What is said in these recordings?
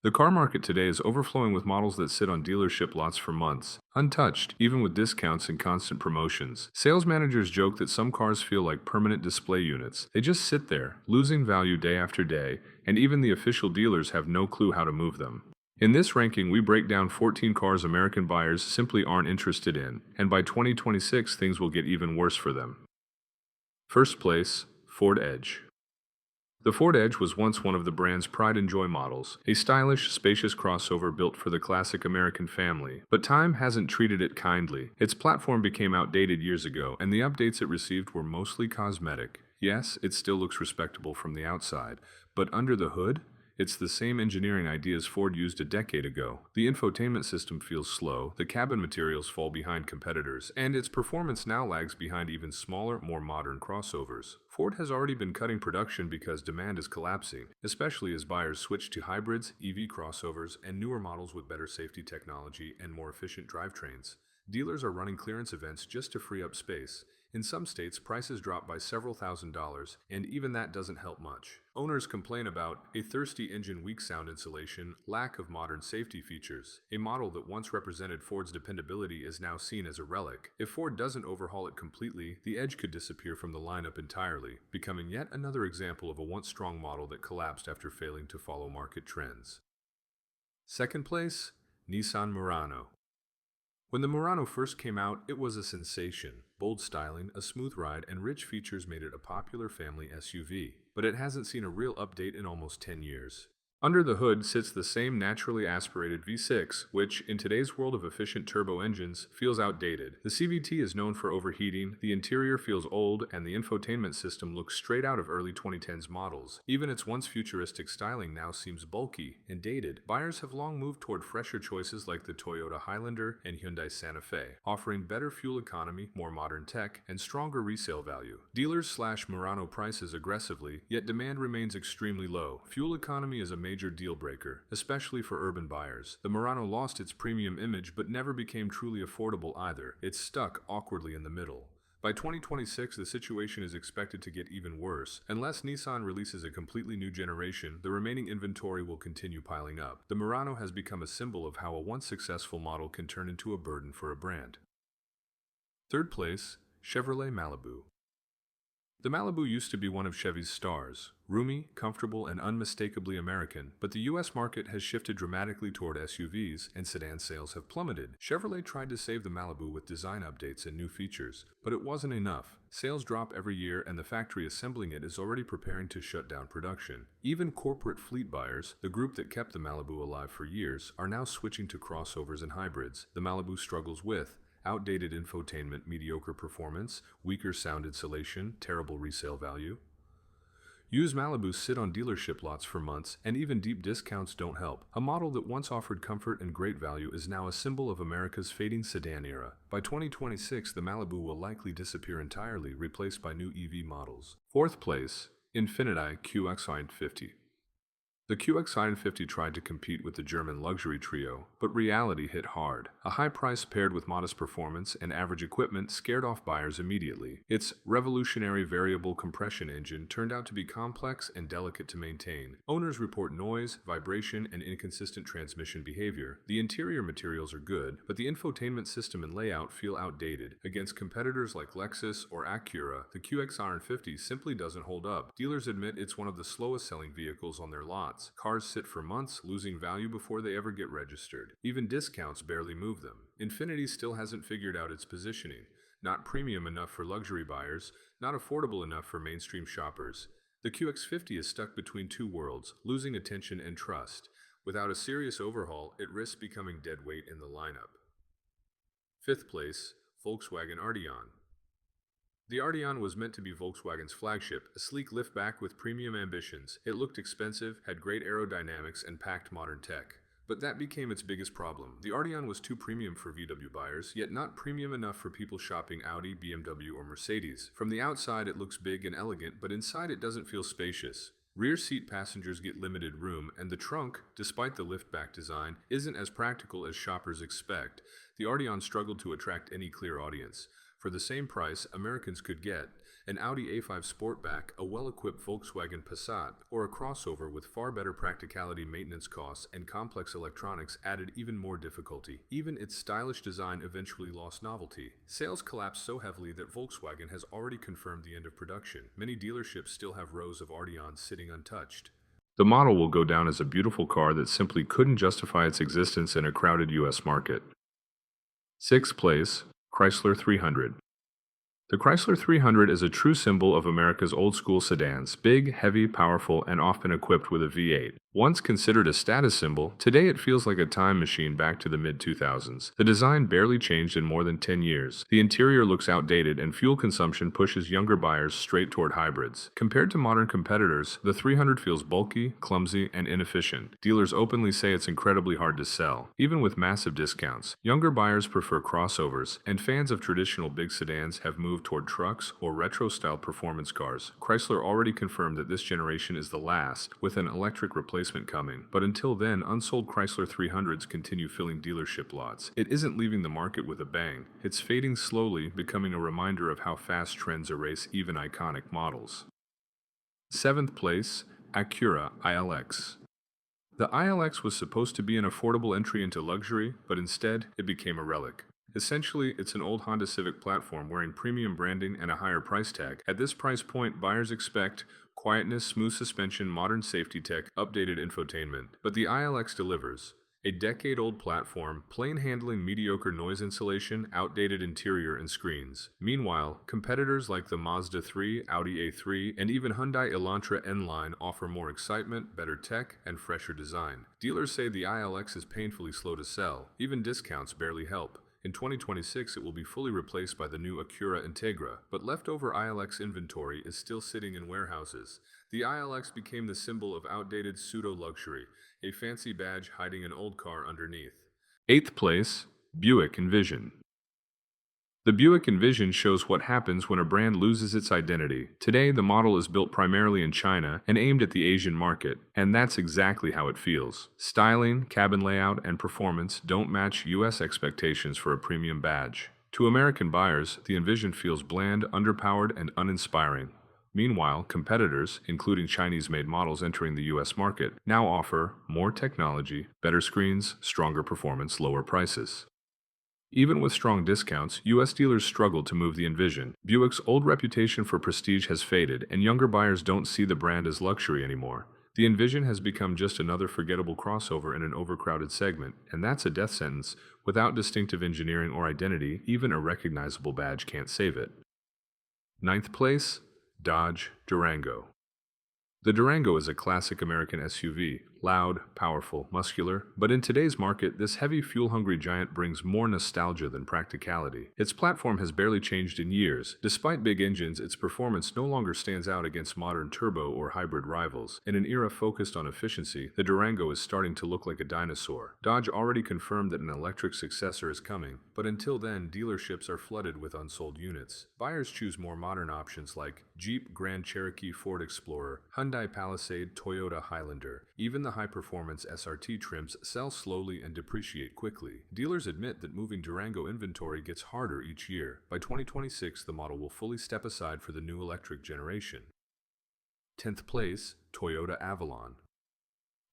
The car market today is overflowing with models that sit on dealership lots for months, untouched, even with discounts and constant promotions. Sales managers joke that some cars feel like permanent display units. They just sit there, losing value day after day, and even the official dealers have no clue how to move them. In this ranking, we break down 14 cars American buyers simply aren't interested in, and by 2026, things will get even worse for them. First place, Ford Edge. The Ford Edge was once one of the brand's pride and joy models, a stylish, spacious crossover built for the classic American family. But time hasn't treated it kindly. Its platform became outdated years ago, and the updates it received were mostly cosmetic. Yes, it still looks respectable from the outside, but under the hood, it's the same engineering ideas Ford used a decade ago. The infotainment system feels slow, the cabin materials fall behind competitors, and its performance now lags behind even smaller, more modern crossovers. Ford has already been cutting production because demand is collapsing, especially as buyers switch to hybrids, EV crossovers, and newer models with better safety technology and more efficient drivetrains. Dealers are running clearance events just to free up space. In some states, prices drop by several $1,000s, and even that doesn't help much. Owners complain about a thirsty engine, weak sound insulation, lack of modern safety features. A model that once represented Ford's dependability is now seen as a relic. If Ford doesn't overhaul it completely, the Edge could disappear from the lineup entirely, becoming yet another example of a once strong model that collapsed after failing to follow market trends. Second place, Nissan Murano. When the Murano first came out, it was a sensation. Bold styling, a smooth ride, and rich features made it a popular family SUV. But it hasn't seen a real update in almost 10 years. Under the hood sits the same naturally aspirated V6, which, in today's world of efficient turbo engines, feels outdated. The CVT is known for overheating, the interior feels old, and the infotainment system looks straight out of early 2010s models. Even its once futuristic styling now seems bulky and dated. Buyers have long moved toward fresher choices like the Toyota Highlander and Hyundai Santa Fe, offering better fuel economy, more modern tech, and stronger resale value. Dealers slash Murano prices aggressively, yet demand remains extremely low. Fuel economy is a major deal breaker, especially for urban buyers. The Murano lost its premium image but never became truly affordable either. It's stuck awkwardly in the middle. By 2026, the situation is expected to get even worse. Unless Nissan releases a completely new generation, the remaining inventory will continue piling up. The Murano has become a symbol of how a once successful model can turn into a burden for a brand. Third place, Chevrolet Malibu. The Malibu used to be one of Chevy's stars, roomy, comfortable, and unmistakably American, but the US market has shifted dramatically toward SUVs, and sedan sales have plummeted. Chevrolet tried to save the Malibu with design updates and new features, but it wasn't enough. Sales drop every year, and the factory assembling it is already preparing to shut down production. Even corporate fleet buyers, the group that kept the Malibu alive for years, are now switching to crossovers and hybrids. The Malibu struggles with outdated infotainment, mediocre performance, weaker sound insulation, terrible resale value. Used Malibus sit on dealership lots for months, and even deep discounts don't help. A model that once offered comfort and great value is now a symbol of America's fading sedan era. By 2026, the Malibu will likely disappear entirely, replaced by new EV models. Fourth place, Infiniti QX50. The QX50 tried to compete with the German luxury trio, but reality hit hard. A high price paired with modest performance and average equipment scared off buyers immediately. Its revolutionary variable compression engine turned out to be complex and delicate to maintain. Owners report noise, vibration, and inconsistent transmission behavior. The interior materials are good, but the infotainment system and layout feel outdated. Against competitors like Lexus or Acura, the QX50 simply doesn't hold up. Dealers admit it's one of the slowest selling vehicles on their lots. Cars sit for months, losing value before they ever get registered. Even discounts barely move them. Infiniti still hasn't figured out its positioning. Not premium enough for luxury buyers, not affordable enough for mainstream shoppers. The QX50 is stuck between two worlds, losing attention and trust. Without a serious overhaul, it risks becoming dead weight in the lineup. Fifth place, Volkswagen Arteon. The Arteon was meant to be Volkswagen's flagship, a sleek liftback with premium ambitions. It looked expensive, had great aerodynamics, and packed modern tech. But that became its biggest problem. The Arteon was too premium for VW buyers, yet not premium enough for people shopping Audi, BMW, or Mercedes. From the outside, it looks big and elegant, but inside it doesn't feel spacious. Rear seat passengers get limited room, and the trunk, despite the liftback design, isn't as practical as shoppers expect. The Arteon struggled to attract any clear audience. For the same price, Americans could get An Audi A5 Sportback, a well-equipped Volkswagen Passat, or a crossover with far better practicality, maintenance costs, and complex electronics added even more difficulty. Even its stylish design eventually lost novelty. Sales collapsed so heavily that Volkswagen has already confirmed the end of production. Many dealerships still have rows of Arteons sitting untouched. The model will go down as a beautiful car that simply couldn't justify its existence in a crowded US market. Sixth place, Chrysler 300. The Chrysler 300 is a true symbol of America's old-school sedans, big, heavy, powerful, and often equipped with a V8. Once considered a status symbol, today it feels like a time machine back to the mid-2000s. The design barely changed in more than 10 years. The interior looks outdated, and fuel consumption pushes younger buyers straight toward hybrids. Compared to modern competitors, the 300 feels bulky, clumsy, and inefficient. Dealers openly say it's incredibly hard to sell. Even with massive discounts, younger buyers prefer crossovers, and fans of traditional big sedans have moved toward trucks or retro-style performance cars. Chrysler already confirmed that this generation is the last, with an electric replacement coming. But until then, unsold Chrysler 300s continue filling dealership lots. It isn't leaving the market with a bang. It's fading slowly, becoming a reminder of how fast trends erase even iconic models. Seventh place, Acura ILX. The ILX was supposed to be an affordable entry into luxury, but instead, it became a relic. Essentially, it's an old Honda Civic platform wearing premium branding and a higher price tag. At this price point, buyers expect quietness, smooth suspension, modern safety tech, updated infotainment. But the ILX delivers. A decade-old platform, plain handling, mediocre noise insulation, outdated interior and screens. Meanwhile, competitors like the Mazda 3, Audi A3, and even Hyundai Elantra N-Line offer more excitement, better tech, and fresher design. Dealers say the ILX is painfully slow to sell. Even discounts barely help. In 2026, it will be fully replaced by the new Acura Integra, but leftover ILX inventory is still sitting in warehouses. The ILX became the symbol of outdated pseudo-luxury, a fancy badge hiding an old car underneath. Eighth place, Buick Envision. The Buick Envision shows what happens when a brand loses its identity. Today, the model is built primarily in China and aimed at the Asian market, and that's exactly how it feels. Styling, cabin layout, and performance don't match US expectations for a premium badge. To American buyers, the Envision feels bland, underpowered, and uninspiring. Meanwhile, competitors, including Chinese-made models entering the US market, now offer more technology, better screens, stronger performance, lower prices. Even with strong discounts, US dealers struggle to move the Envision. Buick's old reputation for prestige has faded, and younger buyers don't see the brand as luxury anymore. The Envision has become just another forgettable crossover in an overcrowded segment, and that's a death sentence. Without distinctive engineering or identity, even a recognizable badge can't save it. Ninth place, Dodge Durango. The Durango is a classic American SUV, loud, powerful, muscular, but in today's market, this heavy, fuel-hungry giant brings more nostalgia than practicality. Its platform has barely changed in years. Despite big engines, its performance no longer stands out against modern turbo or hybrid rivals. In an era focused on efficiency, the Durango is starting to look like a dinosaur. Dodge already confirmed that an electric successor is coming, but until then, dealerships are flooded with unsold units. Buyers choose more modern options like Jeep Grand Cherokee, Ford Explorer, Hyundai Palisade, Toyota Highlander. Even the high-performance SRT trims sell slowly and depreciate quickly. Dealers admit that moving Durango inventory gets harder each year. By 2026, the model will fully step aside for the new electric generation. 10th place, Toyota Avalon.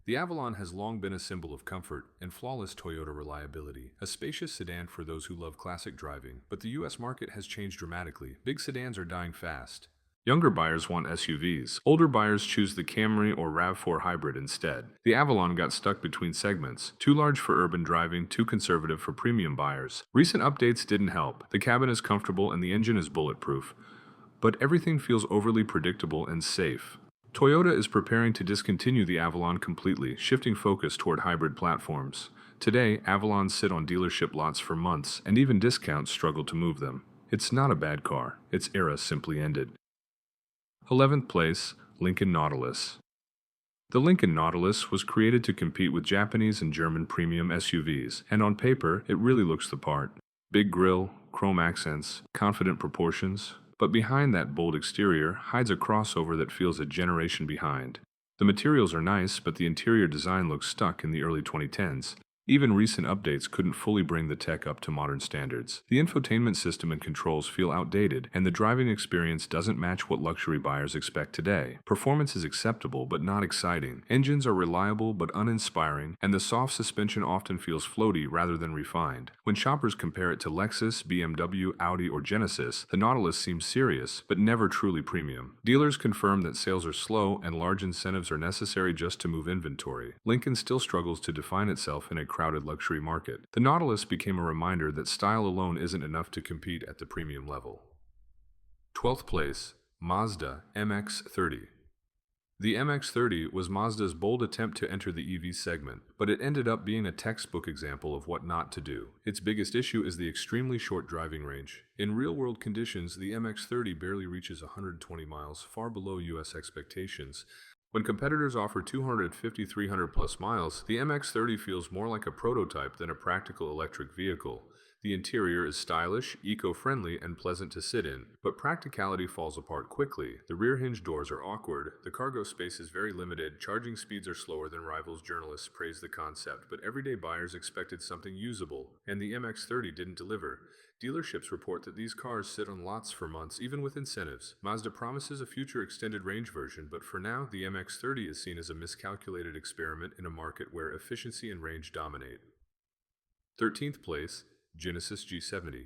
The Avalon has long been a symbol of comfort and flawless Toyota reliability, a spacious sedan for those who love classic driving. But the US market has changed dramatically. Big sedans are dying fast. Younger buyers want SUVs. Older buyers choose the Camry or RAV4 hybrid instead. The Avalon got stuck between segments, too large for urban driving, too conservative for premium buyers. Recent updates didn't help. The cabin is comfortable and the engine is bulletproof, but everything feels overly predictable and safe. Toyota is preparing to discontinue the Avalon completely, shifting focus toward hybrid platforms. Today, Avalons sit on dealership lots for months, and even discounts struggle to move them. It's not a bad car. Its era simply ended. 11th place, Lincoln Nautilus. The Lincoln Nautilus was created to compete with Japanese and German premium SUVs, and on paper, it really looks the part. Big grille, chrome accents, confident proportions, but behind that bold exterior hides a crossover that feels a generation behind. The materials are nice, but the interior design looks stuck in the early 2010s. Even recent updates couldn't fully bring the tech up to modern standards. The infotainment system and controls feel outdated, and the driving experience doesn't match what luxury buyers expect today. Performance is acceptable but not exciting. Engines are reliable but uninspiring, and the soft suspension often feels floaty rather than refined. When shoppers compare it to Lexus, BMW, Audi, or Genesis, the Nautilus seems serious but never truly premium. Dealers confirm that sales are slow and large incentives are necessary just to move inventory. Lincoln still struggles to define itself in a crowded luxury market. The Nautilus became a reminder that style alone isn't enough to compete at the premium level. 12th place, Mazda MX-30. The MX-30 was Mazda's bold attempt to enter the EV segment, but it ended up being a textbook example of what not to do. Its biggest issue is the extremely short driving range. In real-world conditions, the MX-30 barely reaches 120 miles, far below US expectations. When competitors offer 250-300 plus miles, the MX-30 feels more like a prototype than a practical electric vehicle. The interior is stylish, eco-friendly, and pleasant to sit in, but practicality falls apart quickly. The rear hinge doors are awkward, the cargo space is very limited, charging speeds are slower than rivals. Journalists praise the concept, but everyday buyers expected something usable, and the MX-30 didn't deliver. Dealerships report that these cars sit on lots for months, even with incentives. Mazda promises a future extended range version, but for now, the MX-30 is seen as a miscalculated experiment in a market where efficiency and range dominate. 13th place, Genesis G70.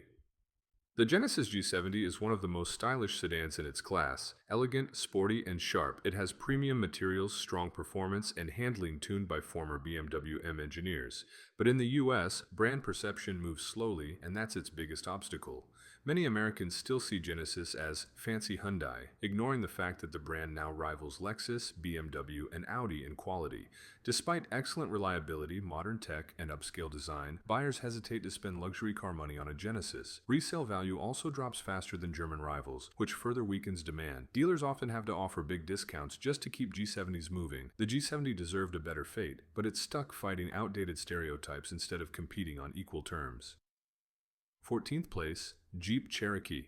The Genesis G70 is one of the most stylish sedans in its class. Elegant, sporty, and sharp, it has premium materials, strong performance, and handling tuned by former BMW M engineers. But in the US, brand perception moves slowly, and that's its biggest obstacle. Many Americans still see Genesis as fancy Hyundai, ignoring the fact that the brand now rivals Lexus, BMW, and Audi in quality. Despite excellent reliability, modern tech, and upscale design, buyers hesitate to spend luxury car money on a Genesis. Resale value also drops faster than German rivals, which further weakens demand. Dealers often have to offer big discounts just to keep G70s moving. The G70 deserved a better fate, but it's stuck fighting outdated stereotypes instead of competing on equal terms. 14th place, Jeep Cherokee.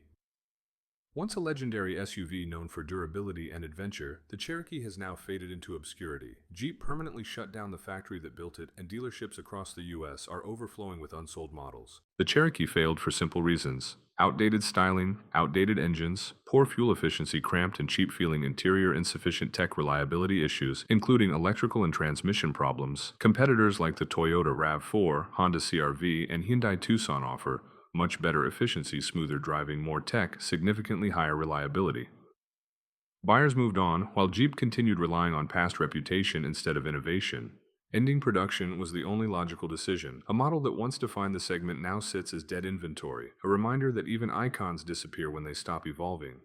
Once a legendary SUV known for durability and adventure, the Cherokee has now faded into obscurity. Jeep permanently shut down the factory that built it, and dealerships across the US are overflowing with unsold models. The Cherokee failed for simple reasons: outdated styling, outdated engines, poor fuel efficiency, cramped and cheap-feeling interior, insufficient tech reliability issues, including electrical and transmission problems. Competitors like the Toyota RAV4, Honda CR-V, and Hyundai Tucson offer much better efficiency, smoother driving, more tech, significantly higher reliability. Buyers moved on, while Jeep continued relying on past reputation instead of innovation. Ending production was the only logical decision. A model that once defined the segment now sits as dead inventory, a reminder that even icons disappear when they stop evolving.